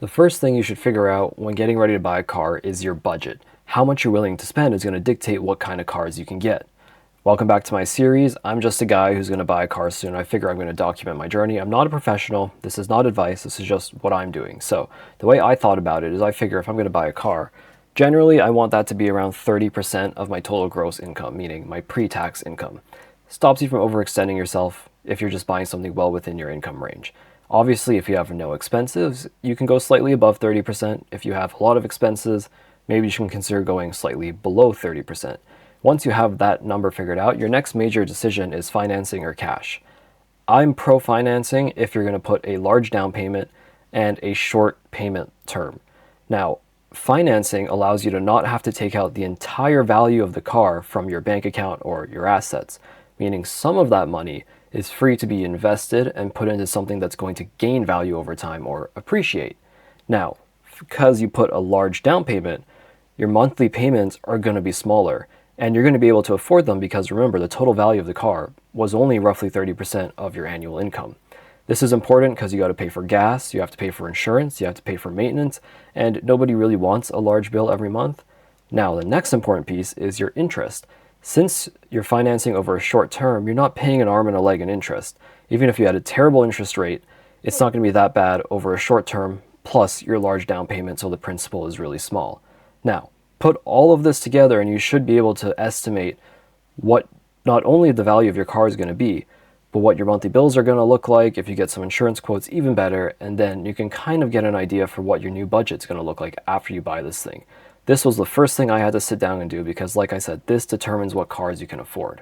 The first thing you should figure out when getting ready to buy a car is your budget. How much you're willing to spend is going to dictate what kind of cars you can get. Welcome back to my series. I'm just a guy who's going to buy a car soon. I figure I'm going to document my journey. I'm not a professional. This is not advice. This is just what I'm doing. So the way I thought about it is I figure if I'm going to buy a car, generally I want that to be around 30% of my total gross income, meaning my pre-tax income. Stops you from overextending yourself if you're just buying something well within your income range. Obviously, if you have no expenses, you can go slightly above 30%. If you have a lot of expenses, maybe you should consider going slightly below 30%. Once you have that number figured out, your next major decision is financing or cash. I'm pro financing if you're going to put a large down payment and a short payment term. Now, financing allows you to not have to take out the entire value of the car from your bank account or your assets, meaning some of that money is free to be invested and put into something that's going to gain value over time or appreciate. Now, because you put a large down payment, your monthly payments are going to be smaller and you're going to be able to afford them because remember, the total value of the car was only roughly 30% of your annual income. This is important because you got to pay for gas, you have to pay for insurance, you have to pay for maintenance, and nobody really wants a large bill every month. Now, the next important piece is your interest. Since you're financing over a short term, you're not paying an arm and a leg in interest. Even if you had a terrible interest rate, it's not going to be that bad over a short term, plus your large down payment, so the principal is really small. Now, put all of this together and you should be able to estimate what not only the value of your car is going to be, but what your monthly bills are going to look like. If you get some insurance quotes, even better, and then you can kind of get an idea for what your new budget's going to look like after you buy this thing. This was the first thing I had to sit down and do because, like I said, this determines what cars you can afford.